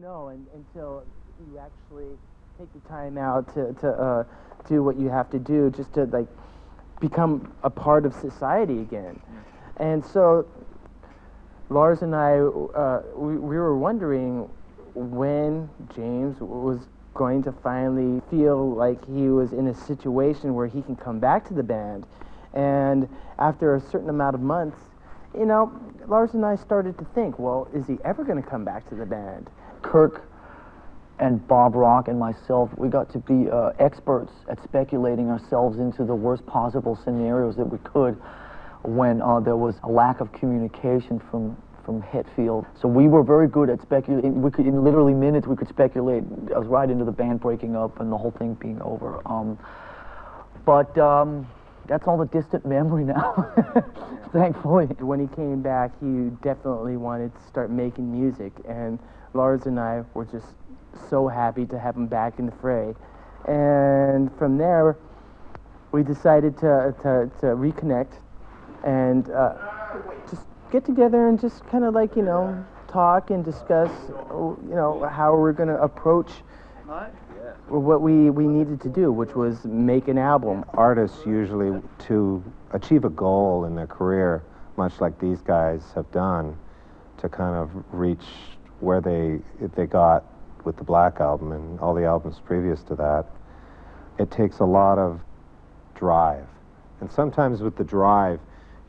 know until you actually take the time out to do what you have to do just to like become a part of society again. And so Lars and I, we were wondering when James was going to finally feel like he was in a situation where he can come back to the band. And after a certain amount of months, you know, Lars and I started to think, well, is he ever going to come back to the band? Kirk and Bob Rock and myself, we got to be experts at speculating ourselves into the worst possible scenarios that we could when there was a lack of communication from Hetfield. So we were very good at speculating. We could, in literally minutes, we could speculate. I was right into the band breaking up and the whole thing being over. But that's all the distant memory now, thankfully. When he came back, he definitely wanted to start making music, and Lars and I were just so happy to have him back in the fray. And from there, we decided to reconnect and just get together and just kind of like, you know, talk and discuss, you know, how we're going to approach what we needed to do, which was make an album. Artists usually, to achieve a goal in their career, much like these guys have done, to kind of reach where they got with the Black Album and all the albums previous to that, it takes a lot of drive. And sometimes with the drive,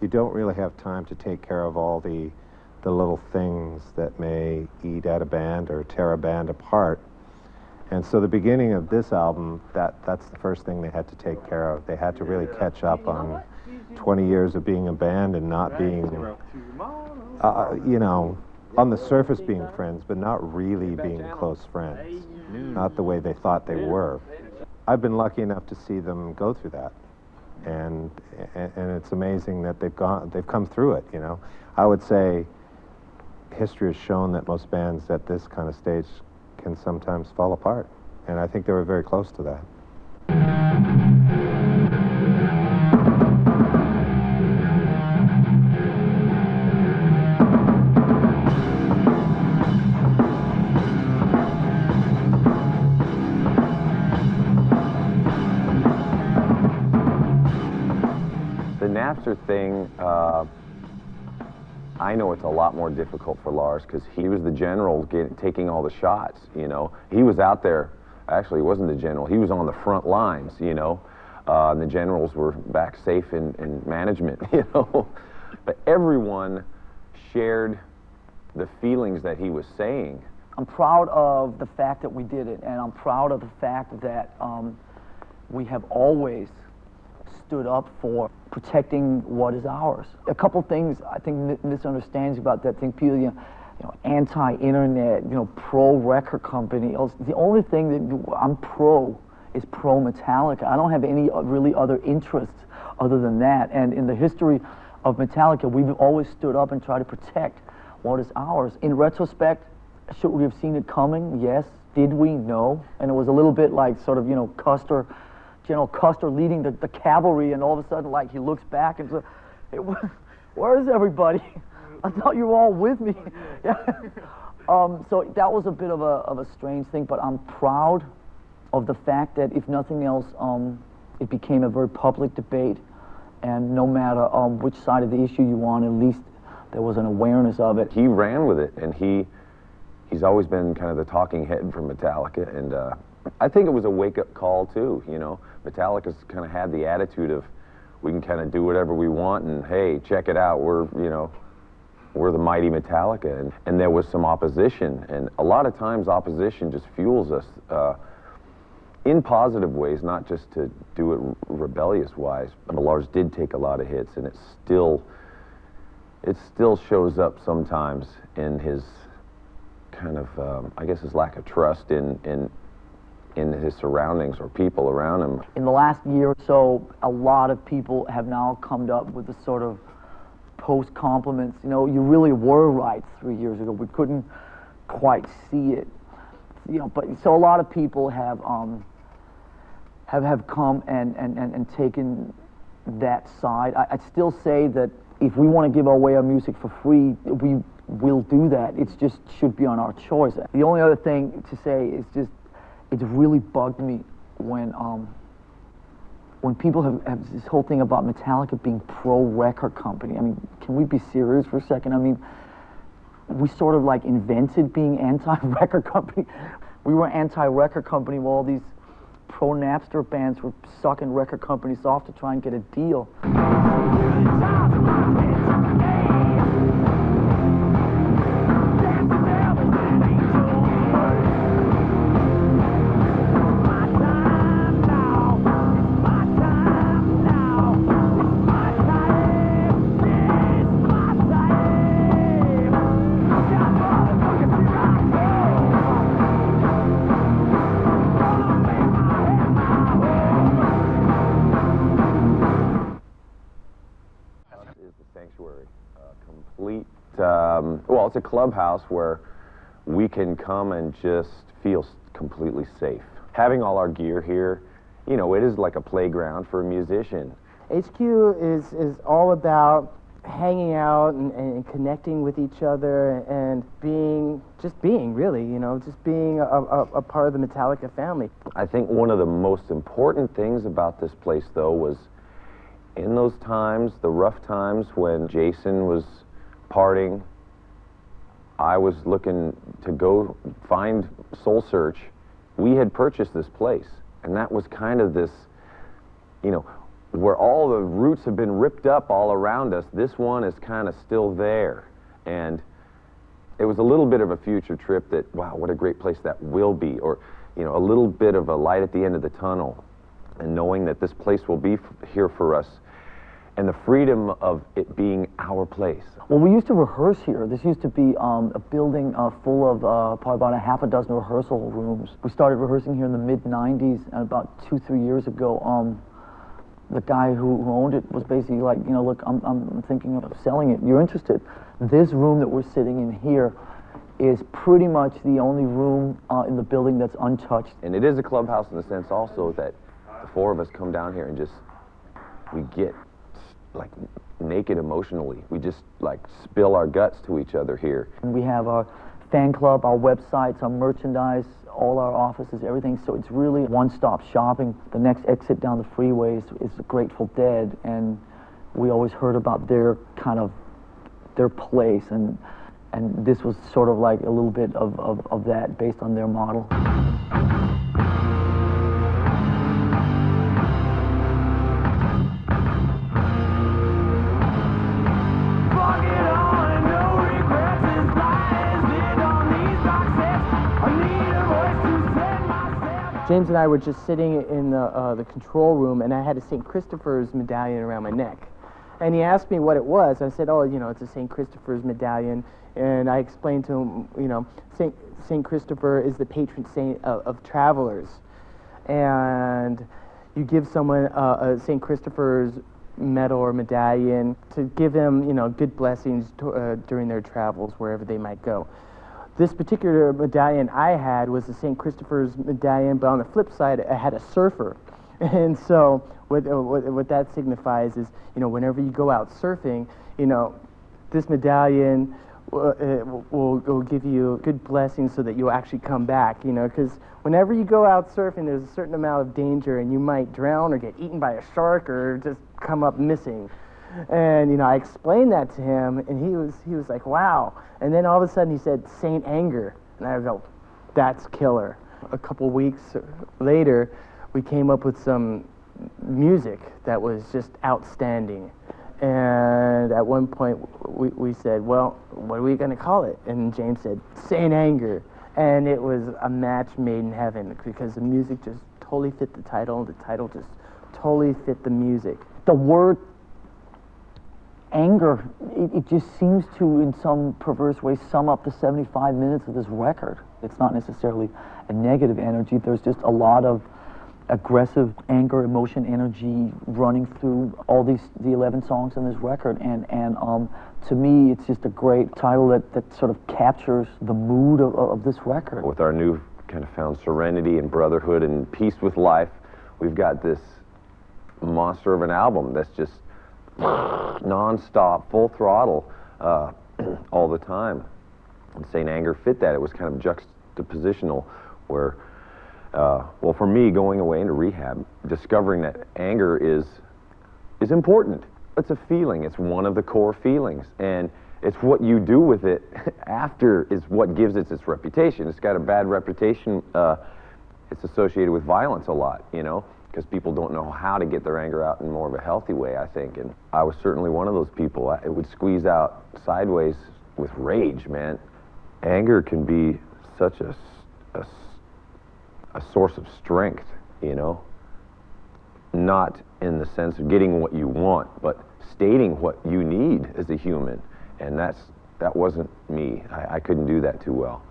you don't really have time to take care of all the little things that may eat at a band or tear a band apart. And so the beginning of this album, that's the first thing they had to take care of. They had to really catch up on 20 years of being a band and not being, you know, on the surface being friends, but not really being close friends. Not the way they thought they were. I've been lucky enough to see them go through that. And it's amazing that they've come through it, you know. I would say history has shown that most bands at this kind of stage can sometimes fall apart, and I think they were very close to that. The Napster thing, I know it's a lot more difficult for Lars because he was the general taking all the shots, you know. He was out there, actually he wasn't the general, he was on the front lines, you know. And the generals were back safe in management, you know. But everyone shared the feelings that he was saying. I'm proud of the fact that we did it, and I'm proud of the fact that we have always stood up for protecting what is ours. A couple things I think misunderstandings about that thing. People, you know, anti-internet, you know, pro-record company. The only thing that I'm pro is pro-Metallica. I don't have any really other interests other than that. And in the history of Metallica, we've always stood up and tried to protect what is ours. In retrospect, should we have seen it coming? Yes. Did we? No. And it was a little bit like sort of, you know, General Custer leading the cavalry, and all of a sudden, like, he looks back and says, hey, where is everybody? I thought you were all with me. Yeah. So that was a bit of a strange thing, but I'm proud of the fact that, if nothing else, it became a very public debate, and no matter which side of the issue you on, at least there was an awareness of it. He ran with it, and he's always been kind of the talking head for Metallica, and I think it was a wake-up call too, you know. Metallica's kind of had the attitude of, we can kind of do whatever we want, and hey, check it out, we're the mighty Metallica. And there was some opposition, and a lot of times opposition just fuels us in positive ways, not just to do it rebellious-wise. Lars did take a lot of hits, and it still shows up sometimes in his kind of, I guess, his lack of trust in his surroundings or people around him. In the last year or so, a lot of people have now come up with the sort of post-compliments. You know, you really were right 3 years ago. We couldn't quite see it. You know, but so a lot of people have come and taken that side. I'd still say that if we want to give away our music for free, we we'll do that. It's just should be on our choice. The only other thing to say is just, it's really bugged me when people have this whole thing about Metallica being pro-record company. I mean, can we be serious for a second? I mean, we sort of like invented being anti-record company. We were anti-record company while all these pro-Napster bands were sucking record companies off to try and get a deal. Well, it's a clubhouse where we can come and just feel completely safe. Having all our gear here, you know, it is like a playground for a musician. HQ is all about hanging out and connecting with each other and just being really, you know, just being a part of the Metallica family. I think one of the most important things about this place, though, was in those times, the rough times when Jason was parting, I was looking to go find Soul Search. We had purchased this place, and that was kind of this, you know, where all the roots have been ripped up all around us. This one is kind of still there, and it was a little bit of a future trip that, wow, what a great place that will be, or, you know, a little bit of a light at the end of the tunnel, and knowing that this place will be here for us, and the freedom of it being our place. Well, we used to rehearse here. This used to be a building full of probably about a half a dozen rehearsal rooms. We started rehearsing here in the mid-90s, and about 2-3 years ago, the guy who owned it was basically like, you know, look, I'm thinking of selling it. You're interested? This room that we're sitting in here is pretty much the only room in the building that's untouched. And it is a clubhouse in the sense also that the four of us come down here and just, we get like naked emotionally. We just like spill our guts to each other here. And we have our fan club, our websites, our merchandise, all our offices, everything. So it's really one-stop shopping. The next exit down the freeway is the Grateful Dead, and we always heard about their kind of their place, and this was sort of like a little bit of that based on their model. James and I were just sitting in the control room, and I had a St. Christopher's medallion around my neck. And he asked me what it was. I said, oh, you know, it's a St. Christopher's medallion. And I explained to him, you know, St. Christopher is the patron saint of travelers. And you give someone a St. Christopher's medal or medallion to give them, you know, good blessings during their travels, wherever they might go. This particular medallion I had was a St. Christopher's medallion, but on the flip side, I had a surfer. And so what that signifies is, you know, whenever you go out surfing, you know, this medallion will give you good blessings so that you'll actually come back, you know, because whenever you go out surfing, there's a certain amount of danger, and you might drown or get eaten by a shark or just come up missing. And, you know, I explained that to him, and he was like, wow. And then all of a sudden he said, Saint Anger. And I go, that's killer. A couple weeks later, we came up with some music that was just outstanding. And at one point, we said, well, what are we going to call it? And James said, Saint Anger. And it was a match made in heaven, because the music just totally fit the title. The title just totally fit the music. The word anger, it just seems to, in some perverse way, sum up the 75 minutes of this record. It's not necessarily a negative energy. There's just a lot of aggressive anger, emotion, energy running through all the 11 songs on this record. And to me, it's just a great title that sort of captures the mood of this record. With our new kind of found serenity and brotherhood and peace with life, we've got this monster of an album that's just non-stop, full throttle. all the time. And Saint Anger fit that. It was kind of juxtapositional where, well, for me, going away into rehab, discovering that anger is important. It's a feeling. It's one of the core feelings. And it's what you do with it after is what gives it its reputation. It's got a bad reputation. It's associated with violence a lot, you know, because people don't know how to get their anger out in more of a healthy way, I think. And I was certainly one of those people. It would squeeze out sideways with rage, man. Anger can be such a source of strength, you know, not in the sense of getting what you want, but stating what you need as a human. And that wasn't me. I couldn't do that too well.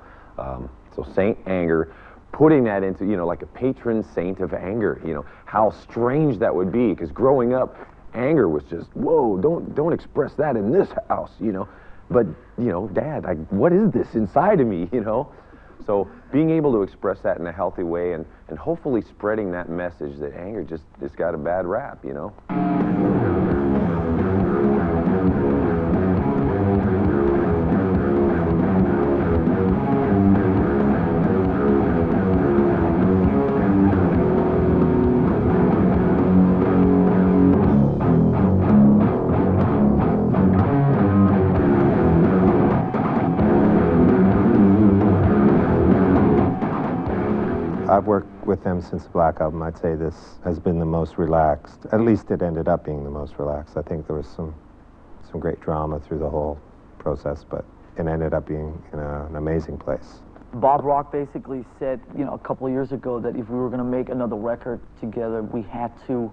So Saint Anger, putting that into, you know, like a patron saint of anger, you know, how strange that would be, because growing up, anger was just, whoa, don't express that in this house, you know. But, you know, Dad, what is this inside of me, you know? So being able to express that in a healthy way and hopefully spreading that message that anger just got a bad rap, you know? I've worked with them since the Black Album. I'd say this has been the most relaxed. At least it ended up being the most relaxed. I think there was some great drama through the whole process, but it ended up being in an amazing place. Bob Rock basically said, you know, a couple of years ago that if we were going to make another record together, we had to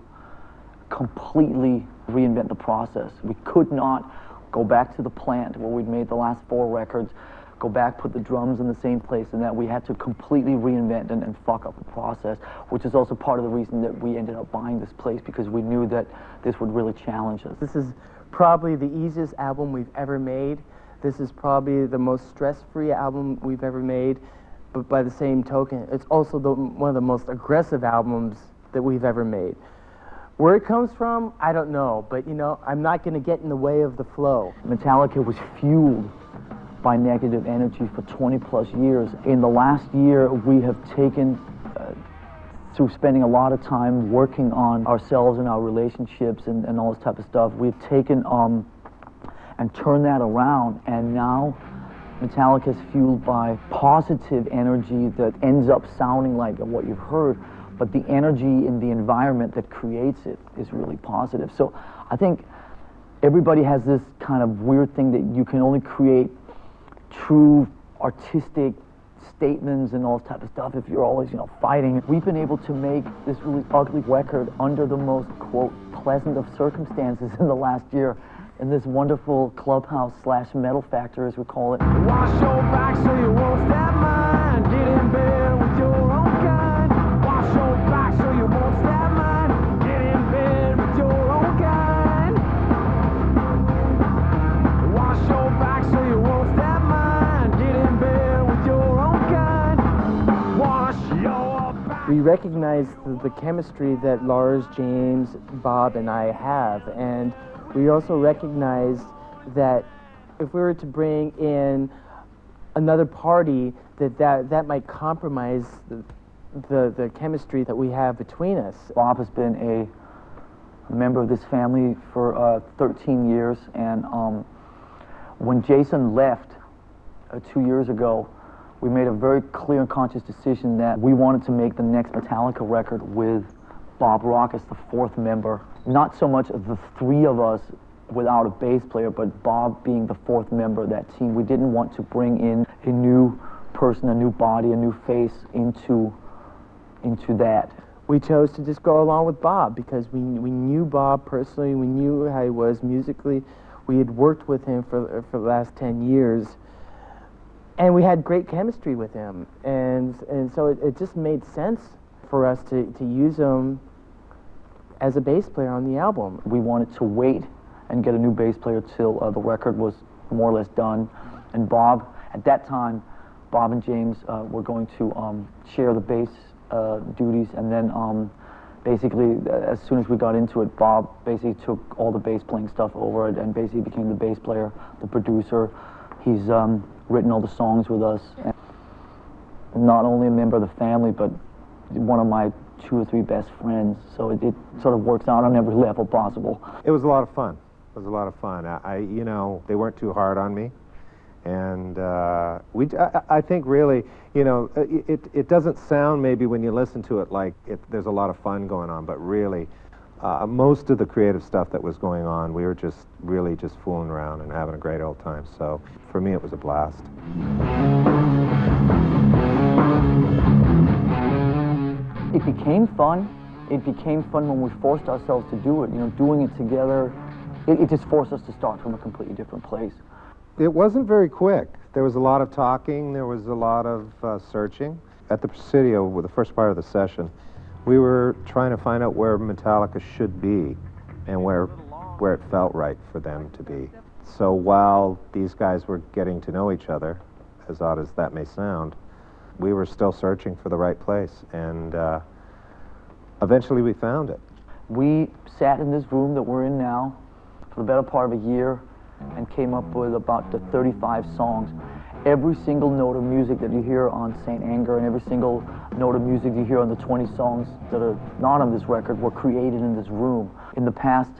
completely reinvent the process. We could not go back to the plant where we'd made the last 4 records, go back, put the drums in the same place, and that we had to completely reinvent and fuck up the process, which is also part of the reason that we ended up buying this place, because we knew that this would really challenge us. This is probably the easiest album we've ever made. This is probably the most stress-free album we've ever made, but by the same token, it's also one of the most aggressive albums that we've ever made. Where it comes from, I don't know, but you know, I'm not going to get in the way of the flow. Metallica was fueled by negative energy for 20+ years. In the last year, we have taken, through spending a lot of time working on ourselves and our relationships and all this type of stuff, we've taken and turned that around, and now Metallica is fueled by positive energy that ends up sounding like what you've heard, but the energy in the environment that creates it is really positive. So I think everybody has this kind of weird thing that you can only create true artistic statements and all this type of stuff if you're always, you know, fighting. We've been able to make this really ugly record under the most, quote, pleasant of circumstances in the last year in this wonderful clubhouse / metal factory, as we call it. Wash your back so you won't stab mine. Get in bed with your own kind. Wash your back so you won't stab mine. Get in bed with your own kind. Wash your back so you won't stab mine. Get in bed with your own kind. Wash your back. We recognize the chemistry that Lars, James, Bob, and I have, and we also recognized that if we were to bring in another party, that might compromise the chemistry that we have between us. Bob has been a member of this family for 13 years, and when Jason left 2 years ago, we made a very clear and conscious decision that we wanted to make the next Metallica record with Bob Rock as the 4th member. Not so much the 3 of us without a bass player, but Bob being the 4th member of that team. We didn't want to bring in a new person, a new body, a new face into that. We chose to just go along with Bob because we knew Bob personally, we knew how he was musically. We had worked with him for the last 10 years, and we had great chemistry with him. And so it just made sense for us to use him as a bass player on the album. We wanted to wait and get a new bass player till the record was more or less done. And Bob, at that time, Bob and James were going to share the bass duties, and then basically, as soon as we got into it, Bob basically took all the bass playing stuff over it and basically became the bass player, the producer. He's written all the songs with us. And not only a member of the family, but one of my 2 or 3 best friends. So it sort of works out on every level possible. It was a lot of fun. It was a lot of fun. You know, they weren't too hard on me. And I think really, you know, it doesn't sound maybe when you listen to it like there's a lot of fun going on, but really, most of the creative stuff that was going on, we were just really just fooling around and having a great old time. So for me, it was a blast. It became fun. It became fun when we forced ourselves to do it. You know, doing it together, it just forced us to start from a completely different place. It wasn't very quick. There was a lot of talking, there was a lot of searching. At the Presidio, with the first part of the session, we were trying to find out where Metallica should be and where it felt right for them to be. So while these guys were getting to know each other, as odd as that may sound, we were still searching for the right place, and eventually we found it. We sat in this room that we're in now for the better part of a year and came up with about 35 songs. Every single note of music that you hear on St. Anger and every single note of music you hear on the 20 songs that are not on this record were created in this room. In the past,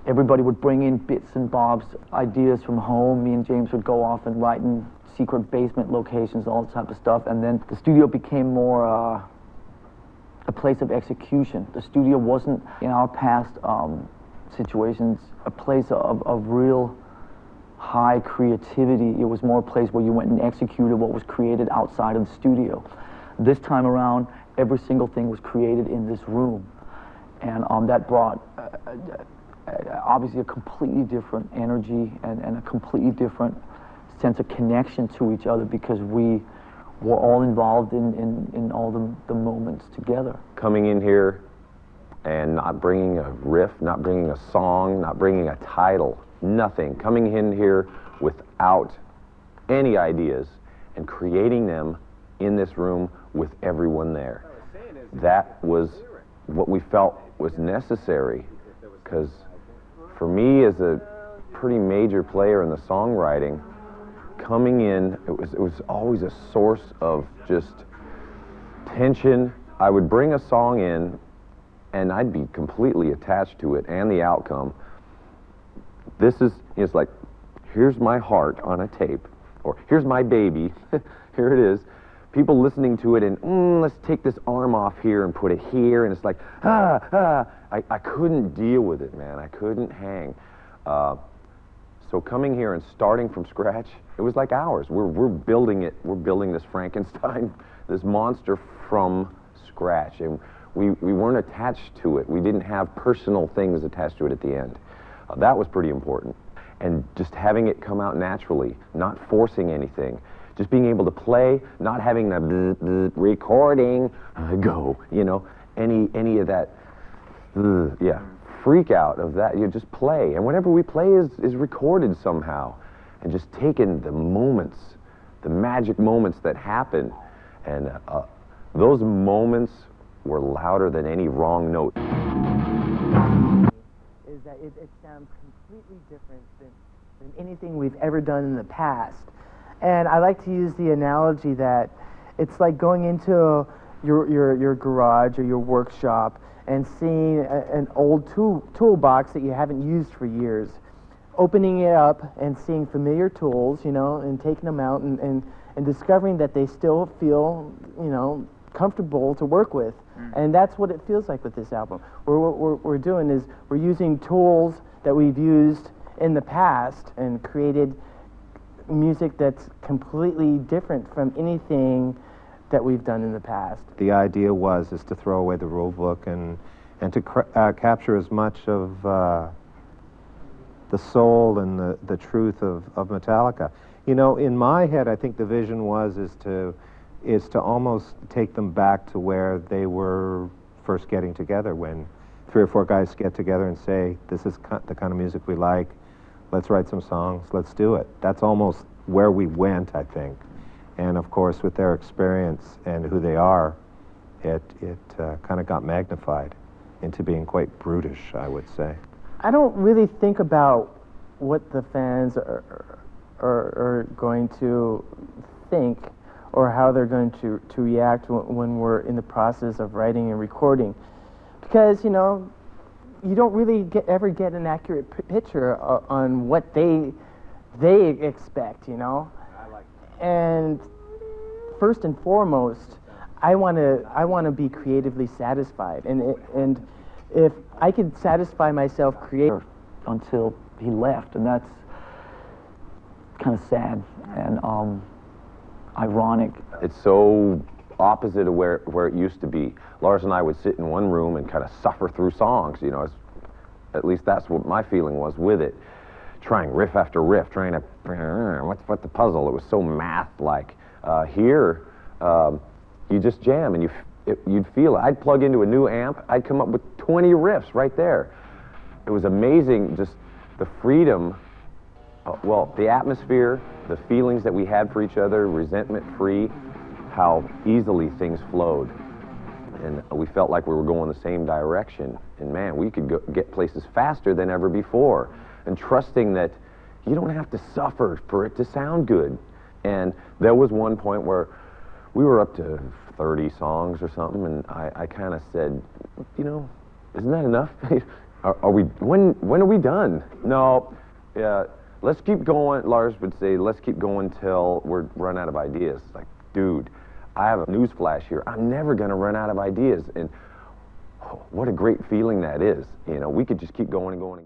everybody would bring in bits and bobs, ideas from home. Me and James would go off and write in secret basement locations, all that type of stuff. And then the studio became more a place of execution. The studio wasn't, in our past situations, a place of real high creativity. It was more a place where you went and executed what was created outside of the studio. This time around, every single thing was created in this room. And that brought obviously a completely different energy and a completely different sense of connection to each other, because we were all involved in all the moments together. Coming in here and not bringing a riff, not bringing a song, not bringing a title, nothing. Coming in here without any ideas and creating them in this room with everyone there. That was what we felt was necessary, because for me, as a pretty major player in the songwriting, coming in, it was always a source of just tension. I would bring a song in and I'd be completely attached to it and the outcome. This is, it's like, here's my heart on a tape, or here's my baby, here it is. People listening to it and, let's take this arm off here and put it here, and it's like, I couldn't deal with it, man. I couldn't hang. So coming here and starting from scratch, it was like ours. We're building it. We're building this Frankenstein, this monster from scratch. And we weren't attached to it. We didn't have personal things attached to it at the end. That was pretty important. And just having it come out naturally, not forcing anything. Just being able to play, not having the recording, go, you know, any of that, yeah, freak out of that. You just play. And whatever we play is recorded somehow. And just taking the moments, the magic moments that happen. And those moments were louder than any wrong note. Is that it sounds completely different than anything we've ever done in the past. And I like to use the analogy that it's like going into your garage or your workshop and seeing an old toolbox that you haven't used for years. Opening it up and seeing familiar tools, you know, and taking them out and discovering that they still feel, you know, comfortable to work with. And that's what it feels like with this album. What we're doing is we're using tools that we've used in the past and created music that's completely different from anything that we've done in the past. The idea is to throw away the rule book and to capture as much of the soul and the truth of Metallica. You know, in my head, I think the vision is to almost take them back to where they were first getting together, when 3 or 4 guys get together and say, this is the kind of music we like, let's write some songs, let's do it. That's almost where we went, I think. And of course, with their experience and who they are, it kind of got magnified. into being quite brutish, I would say. I don't really think about what the fans are going to think or how they're going to react when we're in the process of writing and recording, because you know, you don't really ever get an accurate picture on what they expect, you know. And first and foremost, I want to be creatively satisfied, and if I can satisfy myself creatively until he left, and that's kind of sad and ironic. It's so opposite of where it used to be. Lars and I would sit in one room and kind of suffer through songs, you know, at least that's what my feeling was with it. Trying riff after riff, trying to, what the puzzle, it was so math-like. Here, you just jam and you'd feel it. I'd plug into a new amp, I'd come up with 20 riffs right there. It was amazing, just the freedom, well, the atmosphere, the feelings that we had for each other, resentment-free, how easily things flowed. And we felt like we were going the same direction. And man, we could get places faster than ever before. And trusting that you don't have to suffer for it to sound good. And there was one point where we were up to 30 songs or something, and I kind of said, you know, isn't that enough? Are we, when are we done? No, yeah, let's keep going. Lars would say, let's keep going till we're run out of ideas. Like, dude, I have a news flash here. I'm never gonna run out of ideas. And oh, what a great feeling that is. You know, we could just keep going and going.